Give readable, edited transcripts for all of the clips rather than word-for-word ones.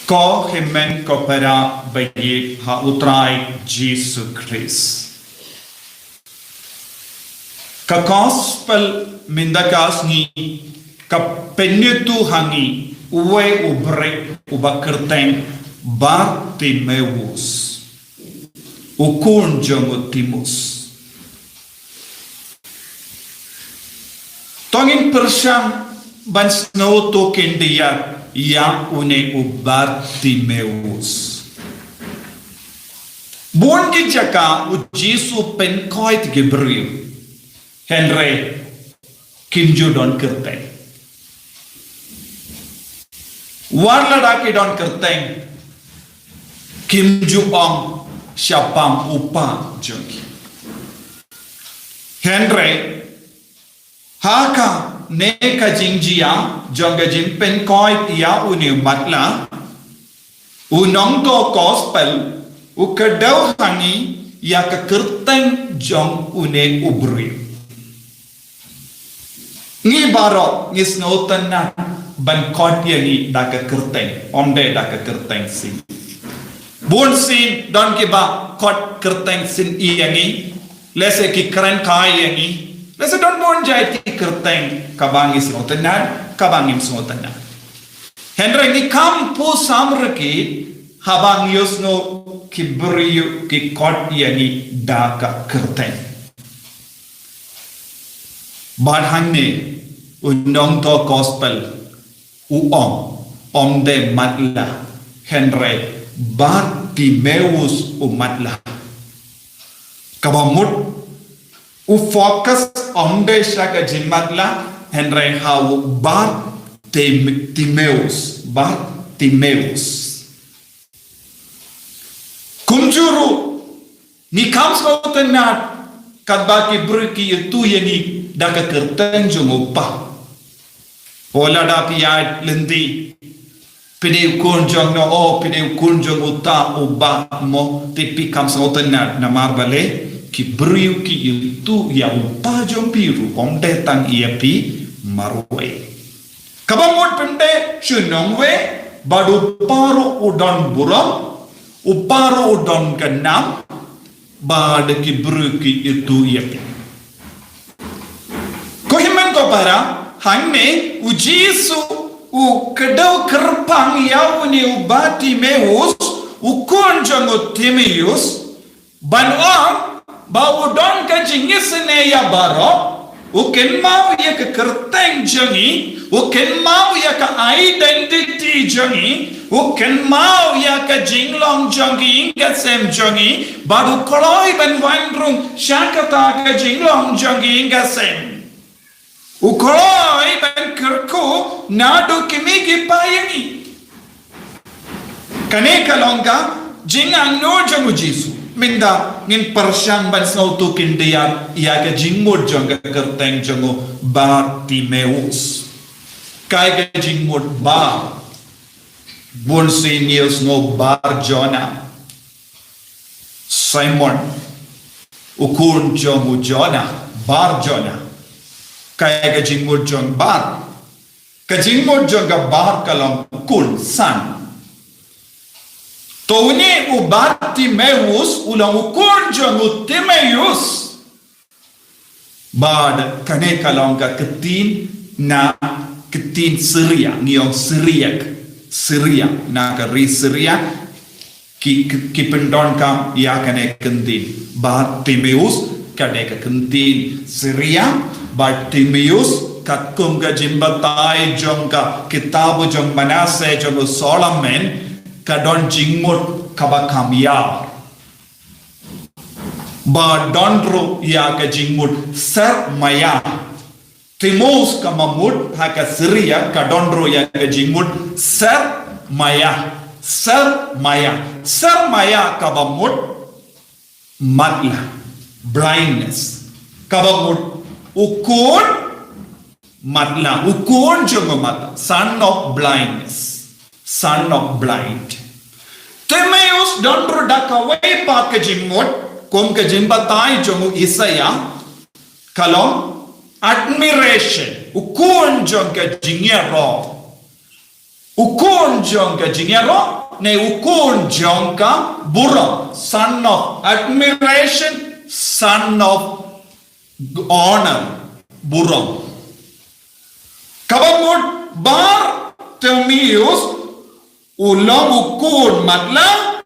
Ko himen ko para bagi ha utrai Jesus Christ. Ka gospel mindakas ni ka penyutu hangi uwe ubre ubakerteng Bartimeus ukun jongotimus. Tongin persyam ban snow to kendia yang une u Bartimeus. Buon kijaka u Jesu penkoit Gabriel. Henry Kimju don kerteng. Warla ki don kerteng. Kimju ong siapang upa jongi. Henry haka neka jingjia jonga jimpen koi ya uni matla unong to gospel u kedau hangi ya ke kerteng jong une ubri. Ngi baro ngi snotan na ban kot ya ni da ke kerteng onde da ke kerteng sin bun sin don ki ba kot kerteng sin i yangi lese ki keren kai yangi lese don bon jai ti kerteng kabangi snotan na kabangim snotan na Henry ni kampu samraki habang yusno ki beriu ki kot yangi da ka kerteng Badhangne undong to gospel uong de matla Henry Bartimeus umatla kabamut u focus de shaka jimatla Henry how Bartimeus kumjuru ni comes out the nat kadbaki bruki tu yani daka kerteng jungupa ola da piat lendi pide kunjong no o pide kunjong uta uba mo tipi kam sotenar na marbale ki briu ki itu ya upa jong piru onde tang iapi marwe kabamot pende chunongwe badu paru udon buram uparu udon kenam bad ki briu ki itu iapi para hangne u Jesu u kedau kerpang ya uni u Bartimeus u konjong Timeus banwa ba u don ka jingisne ya baro u ken mau ya ka kerteng jangi u ken mau ya ka identity jangi u ken mau ya ka jinglong jangi ka sem jangi baru koloi ban wandrung syakata ka jinglong jangi ka sem Ukoloi ban kerku nadu kimigi payangi. Kane kalongka jingang no jangu Jesu. Minda ngin persyang ban snautu kindiya iya ka jingmud jang ka kerteng jangu Bartimeus. Kai ka jingmud ba bunsi niels no bar Jonah. Simon ukun jangu Jonah bar Jonah. Kaya kajingmud jong bar kajingmud jong ka bar kalam kun san to uni u Bartimeus ulang ukun jong Timeus bad kane kalam ka ketin Syria ngiyong Syria na ka ri Syria ki pendon kam ya kane kentin Bartimeus kane ka kentin Syria Bartimeus kat kum ka jimbatai jong ka kitabu jong Manase jong Solomon kadon jingmut kabakam ya ba dondro ya ka jingmut ser maya Timus kamamut haka Syria kadondro ya ka jingmut ser maya kabamut matla blindness kabamut ukun matla ukun jong mata son of blindness son of blind Timeus dondro dakaway pa ka jingmut kum ka jimbatai jong Isaya kalom admiration ukun jong ka jingero Ukon jongka jingero ne ukon jongka buram, son of admiration, son of honor, buram. Kabamut bar Timaeus ulam ukon matla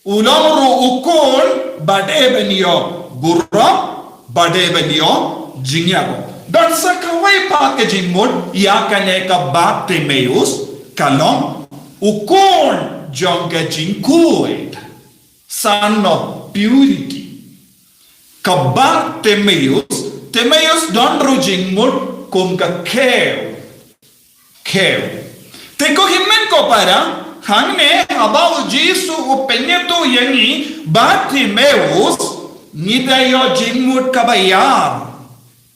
ulam ru ukon bade benyo buram bade benyo jingero. Dan sakawai packaging mode yakane ka ba Timaeus kalong ukon jongka jingkuit, son of purity. Kabar Timaeus don rujing mud kum ka kew. Teko himen ko para hangne abau Jisu upenyetu yangi ba Timaeus nidayo jingmud kabayar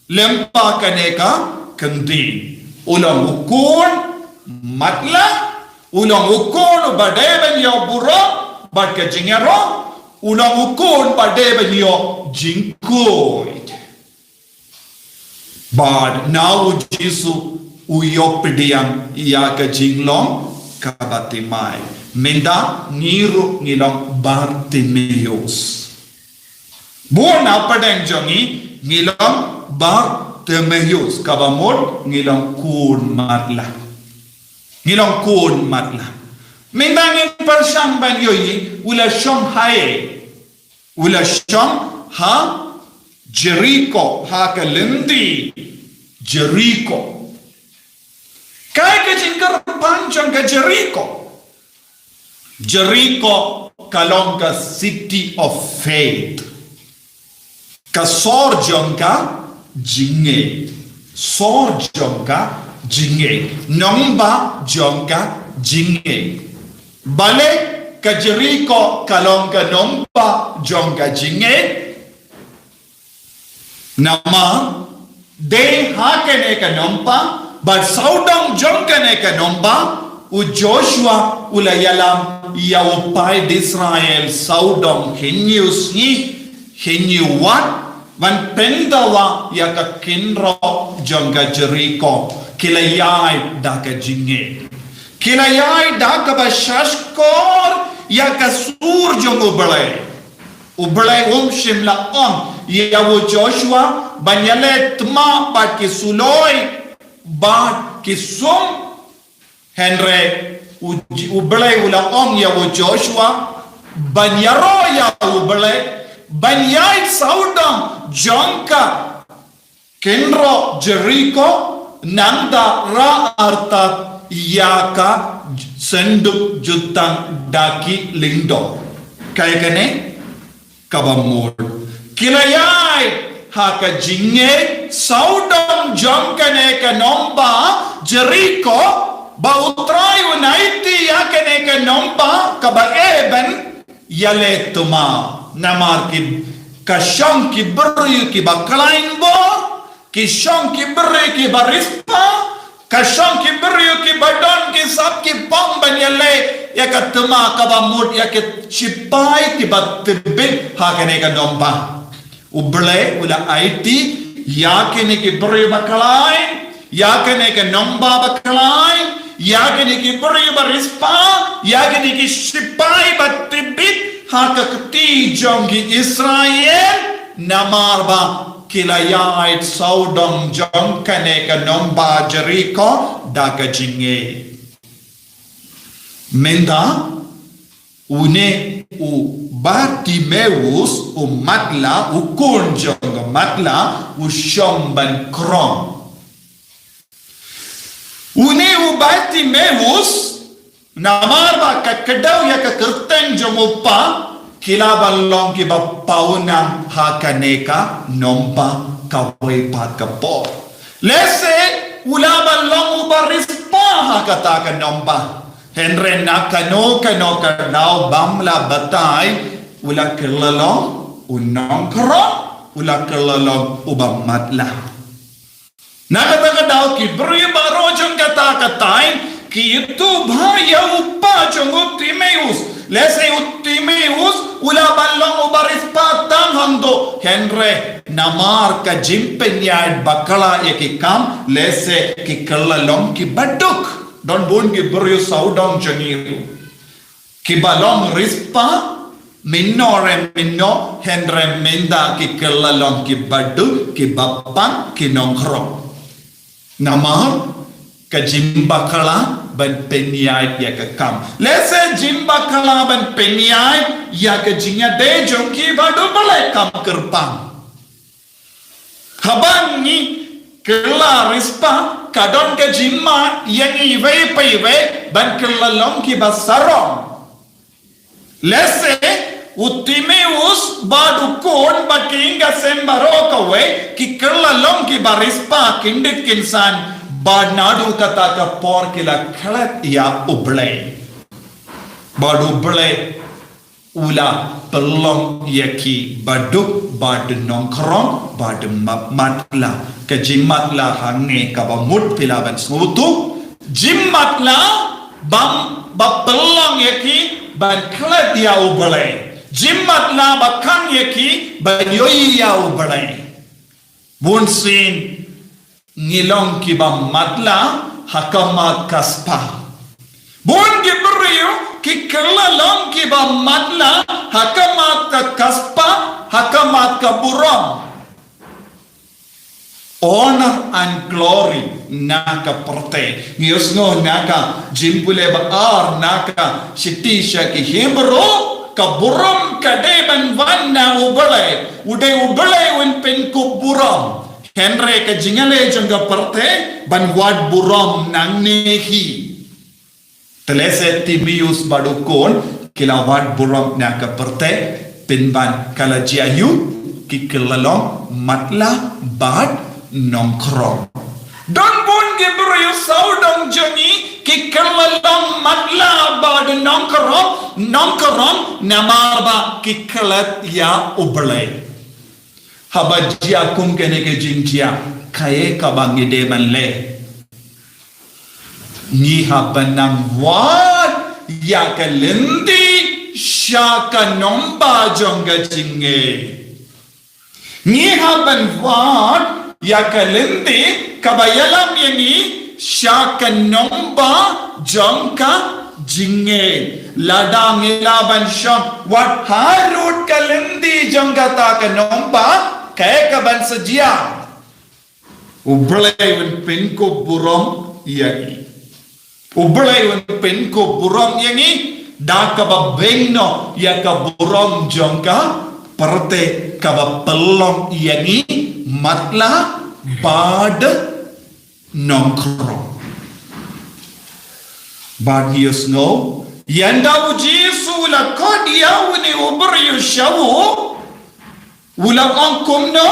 lempa kaneka kendi ulang ukon matla ulang ukon badeben yo buro bad ka jingero ulang ukon badeben yo jingkoit bad now Jisu uyopidiam iya ka jinglong kabatimai menda niru ngilong Bartimaeus buona padeng jongi ngilong Bartimaeus kabamot ngilong kun matla mendangin persang ban yoyi ula shom ha Jericho ha kalindi Jericho kai ka jingkar panchang ka Jericho kalong ka city of faith ka sorjong ka jinge nomba jongka jinge bale ka Jericho kalong ka nomba jongka jinge nama de hakene ka nomba but saudang jongka ne ka nomba u Joshua ulayalam ya upai Israel saudang henyu wat van pendawa ya ka kinro jongka Jericho kilayay daka jinge kilayay daka bashashkor ya ka sur jong ubalay shimla ya wo Joshua banyale tma bat ki suloy bat ki sum henre ubalay ula ya wo Joshua banyaro ya ubalay banyay saudam jongka kinro Jericho nanda ra arta yaka senduk jutang daki lindo kaya kane kabamur kilayay haka jinge saudam jongkane ka nomba Jericho ba utray unaiti yakane ka nomba kaba eben yale tuma namar ki kashang ki beri ki bakalain bo kishong ki beri ki barispa kashong ki beri ki badon ki sab ki pang banyale ya katuma kabamud ya ke chipai ki batibin hakane ka nomba uble ula IT yakene ki beri bakalain yakene ka nomba bakalain yakene ki beri barispa yakene ki chipai batibin hakakti jongi Israel namarba kilayait saudong jongkane ka nomba Jericho daga jinge menda une u Bartimaeus u matla u konjong matla u shomban krom une u Bartimaeus namarba kakadaw ya kakerteng jongupa kilabalong ki bapaunang hakaneka nomba kaway patkapo lese ulabalong ubarispa hakataka nomba henre nakano kanao bamla batay ula kilalong unong karo ula kilalong ubamatla nakataka daw ki bribaro jong katakatay Kitu bahaya upa jong Timaeus lese Timaeus ula balong ubaris patang hando henre namar ka jimpenya bakala ekikam lese ki kalalong ki baduk don bon gibrio saudong jangiru kibalong rispa minore minno henre menda ki kelalong ki badu ki bapang ki nongkrong namar ka jimbakala ban penyai ya ka kam lese jimbakala ban penyai ya ka jinya de jongki badu balai kam kerpang habang ni kela rispa kadon ka jimma yang iwe paiwe ban kelalong ki basarong lese Utimeus badu kon bakinga sembaro kawe ki kelalong ki barispa kindit kinsan bad nadu kata ka por kila khalat ya uble bad uble ula pelong yaki baduk bad nongkrong bad matla ke jimatla hangne ka bamut pilaban smutu jimatla bam bapelong yaki ban khalat ya uble jimatla bakang yaki banyoy yaw balay bunsin ngilong kiba matla hakamat kaspa bun gibriyo ki kelalong kiba matla hakamat ka kaspa hakamat ka buram honor and glory naka perte ngiyosno naka jimpule ba ar naka shitisha ki hebro kaburam kadeban vanna ubale ude ubale un pen kuburam henre ka jingale janga parte ban wad buram nangnehi telese timius badukon kila wad buram naka parte pinban kala jiayu kikilalong matla bad nongkrong don bon gibriyo saudong joni kikalalong matla bad nongkrong namarba kikalat ya ublay habajia kum kene ke jinjia kaye kabangi de manle ni habanang wat ya kalindi shaka nomba jonga jinge ni haban wat ya kalindi kabayalam yani shaka nomba jonka jinge ladang ilaban sham wat harut kalindi jonga ta ka nomba kaya ka ban sajia ublay wan penko buram yani ublay wan penko buram yani da ka ba bengno ya ka buram jonga parte ka ba pelong yani matla bad nongkrong bad yes no yanda ujisu la kodia uni ubriyu shawu ulang angkum no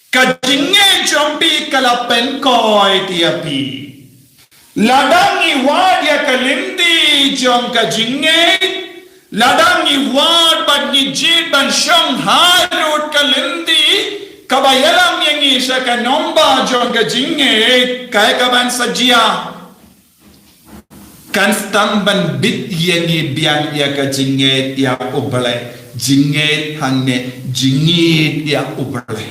kajinge jombi kala penkoy tiapi ladangi wad ya kalindi jom kajinge ladangi wad bad ni jid ban shang harut kalindi kabayalam yang isa ka nomba jom kajinge kaya kaban sajia kan stamban bit yengi biang ya kajinge ya ubalay jinget hangne jingit ya ubale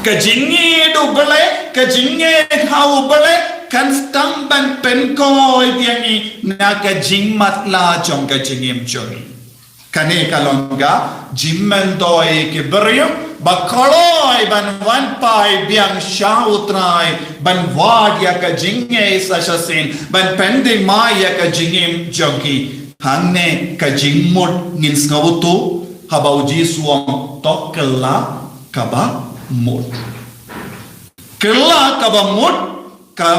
ka jingit ubale ka jinget ha ubale kan stamban penkoy diani na ka jingmat la jong ka jingim jogi kane kalonga jimmendoy ke beryo bakoloy ban wan pai biang shautrai ban wad ya ka jinge sasasin ban pende ma ya ka jingim jogi hangne ka jingmot ngin skawutu habau jisuam tokkela kaba mot kela kaba mot ka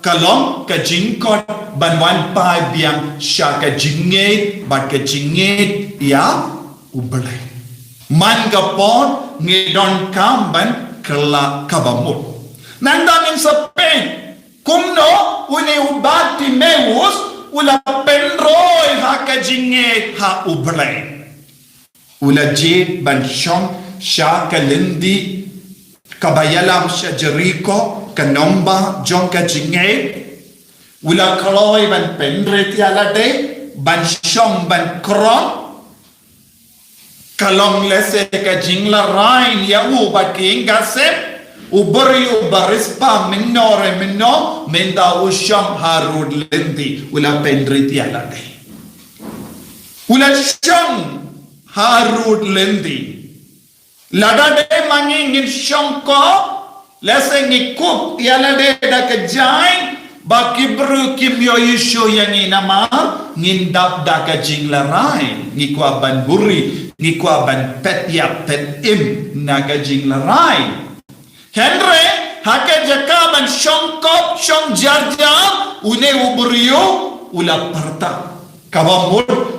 kalom ka jingkot ban wan pai biang sha ka jinge bat ka jinge ya ublay man ka pon ngidon kamban kela kaba mot nandangin sa pen kumno uni ubati meus ula penroy ha ka jinge ha ublay ula jid ban shong sha ka lindi kabayalam sha Jericho ka nomba jong ka jinge ula kaloy ban penret yalade ban shong ban kron kalong lese ka jingla rain ya u bat king gasep uberiu barispa minore minno menda usyam harud lendi ula pendriti alade ula syam harud lendi ladade mangi ngin syongko lese ngikup yalade da kejai bakibru kimyo yisho yang inama ngindap da kajing larai ngikwa ban buri ngikwa ban pet ya pet im naga jing larai Henry hake jakaban syongkop syong jarja une uburiyo ula parta kawamud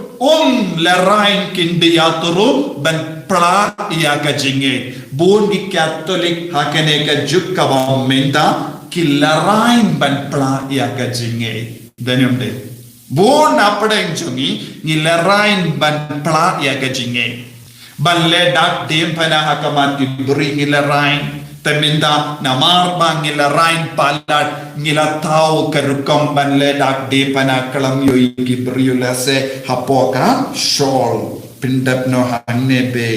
larain kindiaturu ban pra ya kajinge bon di katolik hakene ka juk kawamenda kilarain ban pra ya kajinge danumde bon apade jongi ni larain ban pra ya kajinge ban le dak dem pana hakamati buri ni larain teminda namar bang ngilarain palat ngilatau kerukam ban ledak de pana kalam yoi gibriula se hapoka shawl pindap no hanne be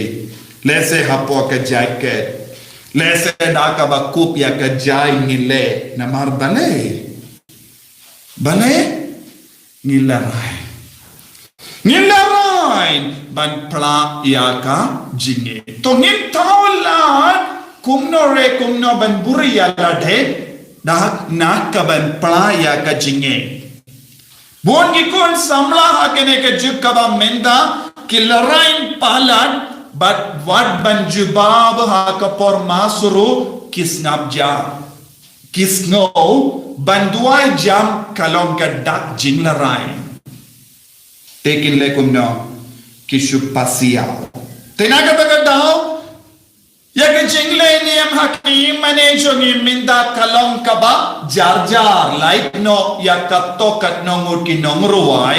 lese hapoka jacket lese daka bakup ya kajai ngile namar bale ngilarain ban pla yaka jinge to ngintaulat kumno ban buri ya ladhe dah nak kaban playa ka jinge bon gikon samla hakene ka jukaba menda kilarain palan but what ban jubab ha ka por masuru kisnabja kisno banduai jam kalong ka dak jinglarai tekin le kumno kishupasia tenaga tagadao Yak jingle ni am hakim manejo ni minda kalong kaba jar like no yakato kat nongur ki nongruai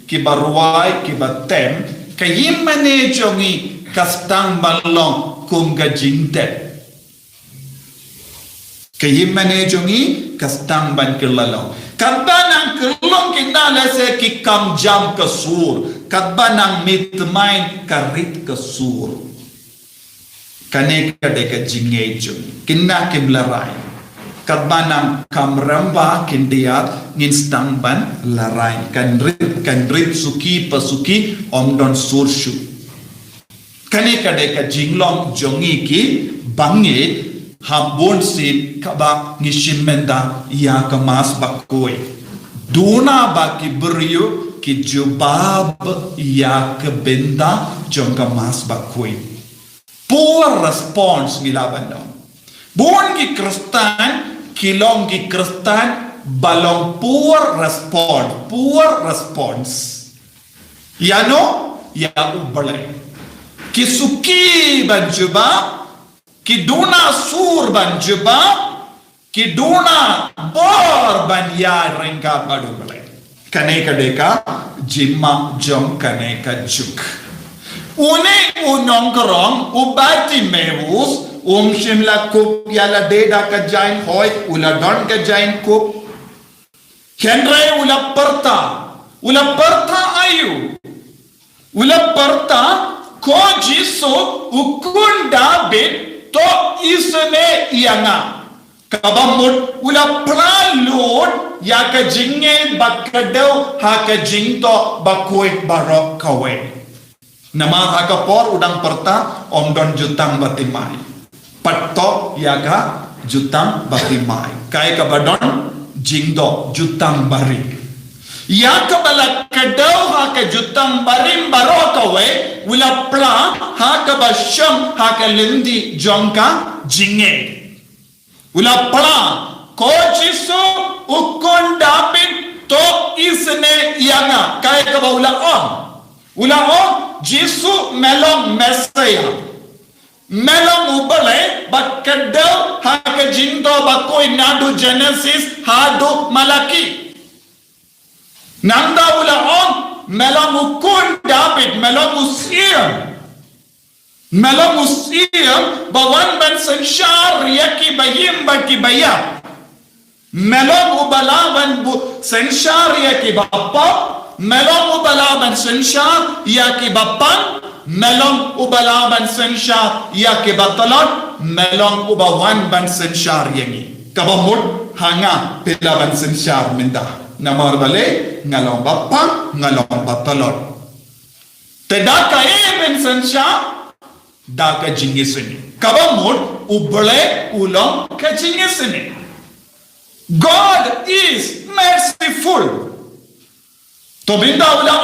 ki baruai ki batem kayim manejo ni kastang balong kum gajinte kayim manejo ni kastang ban kilalo kadbanang kilong kindala se ki kam jam kasur kadbanang mitmain karit kasur kaneka deka jingejo kinna kimlarai kadbanang kamramba kindiat nginstangban larai kanrit suki pasuki omdon surshu kaneka deka jinglong jongi ki bange habon sit kaba ngishimenda ya kamas bakoi duna baki beriyo ki jubab ya kebenda jongka mas bakoi poor response gilaban daw. Buon ki Kristan, kilong ki Kristan, balong poor response. Yano, ya ubale. Ki suki banjuba, ki duna sur banjuba, ki duna bor banya rengka badubale. Kaneka deka, jimma jom kaneka juk. Une unongkrong ubati mewus shimla kup yala deda ka jain hoy ula don ka jain kup henry ula parta ayu ula parta ko jiso ukunda bit to isne yanga kabamut ula pralod ya ka jinge bakadaw ha ka jingto bakoy barok kawe nama hakapor udang perta omdon jutang batimai patto yaga jutang batimai kai kabadon jingdo jutang bari yaka balak kadau haka jutang barim barokawe wila pla haka basham haka lendi jonka jinge wila pla kochiso ukondapit to isne yanga kai kabawula on Jisu melong mesaya melong ubale bakadau haka jinto bakoi nadu Genesis hadu Malaki nanda ula on melong ukun David melong usiyam bawan ban sanshar yaki bayim baki bayam melong ubalaban sanshar yaki bapa melong ubalaban sanshar yaki bapan melong ubala ban sensha ya ke batalot melong ubawan ban senshar yangi kabamut hanga pila ban senshar minda namar bale ngalong bapa ngalong batalot tedaka ben sensha daka jingisini kabamut ubale ulong ka jingisini. God is merciful. To binda ulang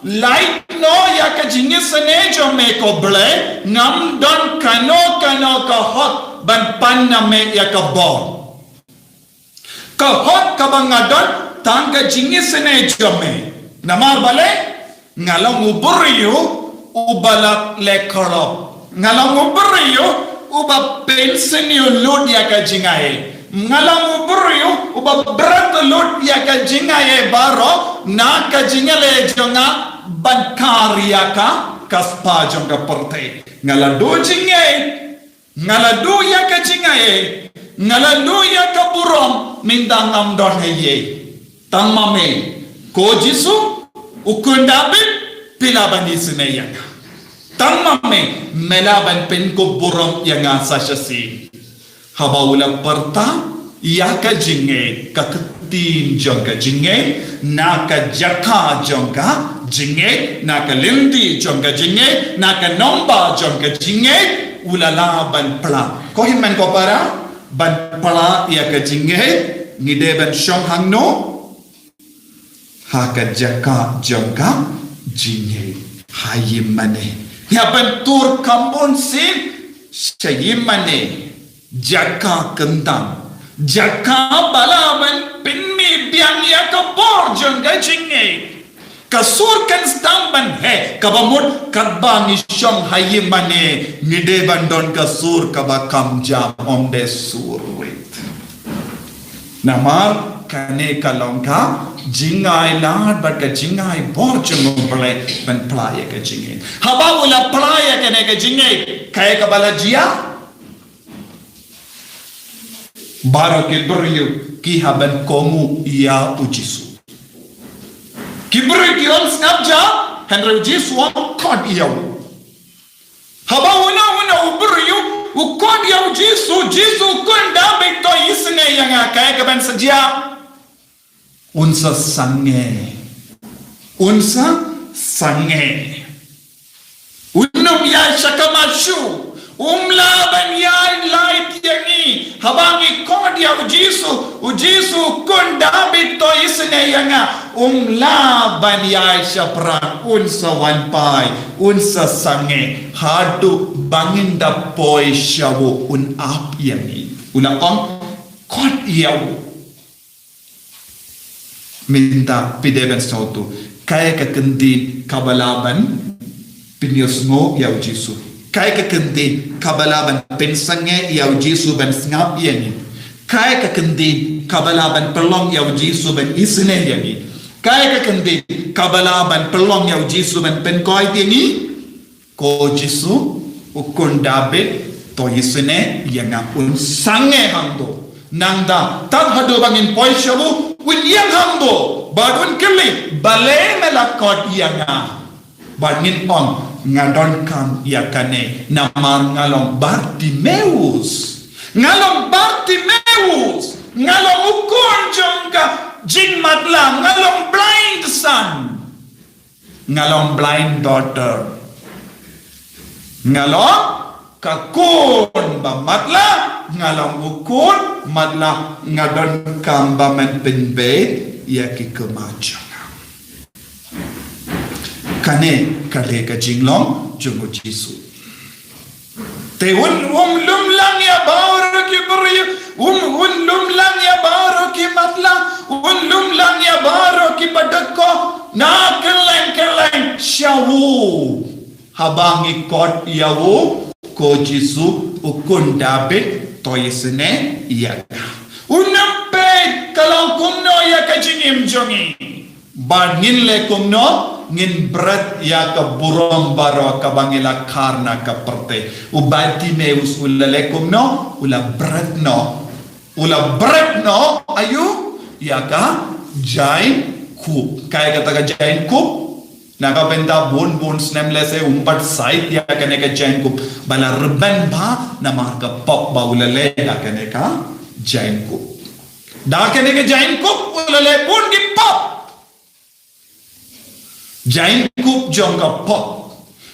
light no ya ka jingisane jo me ko ble ngam don kano ka hot ban pan na me ya ka bon ka hot ka bangadon tang ka jingisane jo me namar bale ngalang uburiyo ubalak lekolo ngalang uburiyo uba pensenyo lod ya ka jingae ngalang uburiyo uba berat lod ya ka jingae baro na ka jingale jonga ban karya ka kaspa jonga perte ngalado jinge ngalado ya ka jingae ngalado ya ka burom mindang am don heye tamame ko jisu ukundabe pilabani sineya tamame melaban pen ko burom yang asasasi habawula parta ya ka jinge ka tin jonga jinge naka jaka jonga jinge naka lindi jonga jinge naka nomba jonga jinge ulala ban pala ko himman ko para ban pala ya ka jinge ngide ban shong hangno haka jaka jonga jinge hayimane ya ban tur kampon sin sayimane jaka kentang jaka balaban pinmi biang ya ka bor jonga jinge kasur kan stamban he kabamut kadbangi shong hayimane ngide bandon kasur kabakam jam onde surwit namar kane kalongka jingai lad bat ka jingai bor jongo bale ban playa ka jinge haba ula playa kane ka jinge kaya ka balajia baro kilburiyo ki haban komu ya ujisu kiburi ki on snapja henry ujisu on kod yaw haba una uburiyo ukod yaw jisu kunda bito isne yang kaya kaban saja unsa sange unum ya shakamashu umlaban ya light yangi habangi kodia ujisu kunda bito isne yanga umlaban ya shapran unsa wanpai unsa sange hadu banginda poi shawo un ap yangi una on kod yaw minta pideban sautu kaya kakendin kabalaban pinyosngo yaw jisu kaya kakendin kabalaban pensange yaw jisu ban ngap yani kaya kakendin kabalaban pelong yaw jisu ban isne yani kaya kakendin kabalaban pelong yaw jisu ban penkoy yani ko jisu ukun dabe to isne yanga un sange hando nangda tag hado bangin poy shabu un yang hando badun kili bale melakot yanga bangin on ngadon kam yakane namar ngalong Bartimeus ngalong ukun jongka jing matla ngalong blind son ngalong blind daughter ngalong kakun ba matla ngalong ukun matla ngadon kam ba men penbe yaki kemajang kane kale ka jinglong jungo jisu te un lum lang ya baro ki bari un lum lang ya baro ki matla un lum lang ya baro ki padako na keleng shawu habangi kot yawu ko jisu ukun david toyesne ya unampe kalau kumno ya ka jingim jongi bangin le kumno ngin berat ya ka burom baro ka bangila karna ka perte Bartimeus ulalekum no ula berat no ayu ya ka jain kup kaya kata ka jain kup Nakabenta bon snem lese umpat sait ya kene ka jain kup bala reben ba na marka pop ba ulale ya kene ka jain kup da kene ka jain kup ulale pun ki pop jain kup jongka pop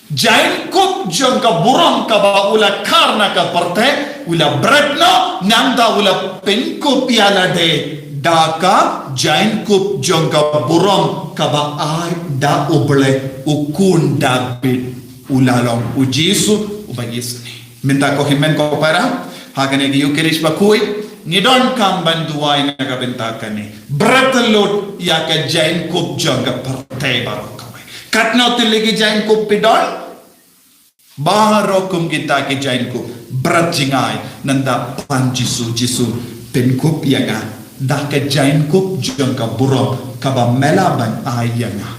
jain kup jongka burong ka ba ula karna ka parte ula bretno nanda ula penkup ya lade daka jain kup jongka burong kaba ay da uble ukun dabit ulalong ujisu ubagis minta ko himen ko para hakane gi ukirish bakui nidon kam banduai naga bentakane bratalot ya ka jain kup jongka partai barokawai katno tiligi jain kup pidon barokum kita ke jain kup bratjingai nanda panjisu jisu penkup yaga dah ke jain kup jongka burong kaba melaban ayanga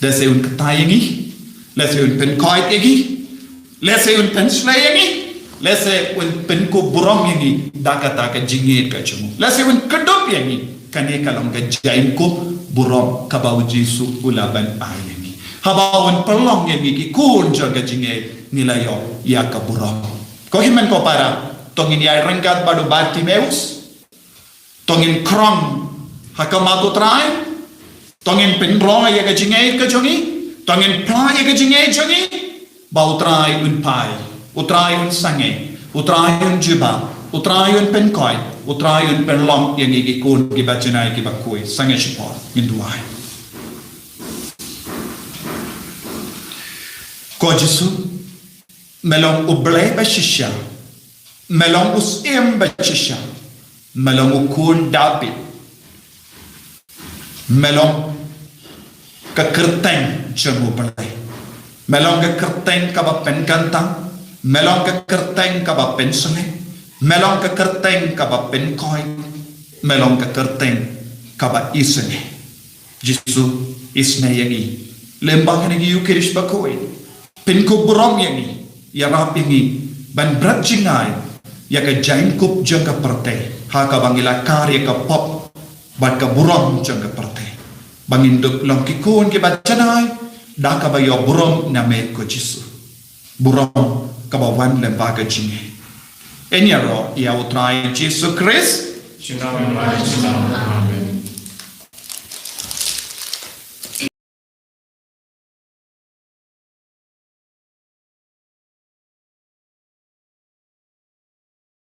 lese un katayangi lese un pen koit egi lese un pen slayangi lese un pen kup burong yangi daka jingir ka chumu lese un kedop yangi kane kalong ke jain kup burong kaba ujisu ulaban ayangi haba un pelong yangi ki kun jongka jingir nilayo ya ka burong ko himen ko para tongin ya rengkat badu Bartimeus tongin krong hakamato trai tongin penrong ya ka jingai ka jongi tongin pla ya ka jingai jongi ba utrai un pai utrai un sange utrai un juba utrai un penkoi utrai un penlong yang gi kun gi bachanai gi bakui sange shipor induai ko jisu melong uble ba shisha melong usim ba shisha melong ukun David melong kekerteng jemu belai melong kekerteng kaba pen kantang melong kekerteng kaba pen sele melong kekerteng kaba pen koi melong kekerteng kaba isne jisu isne yangi lembang yangi yukirish bakoi pen kuburong yangi ya rapingi ban berat jingai ya ke jain kup jangka partai haka bangila karya ka pop bat ka burong jangka partai banginduk long kikun ke bacanai daka bayo burong na me ko jisu burong ka bawan lembaga jinge enyaro ya utrai Jesu Christ Amen.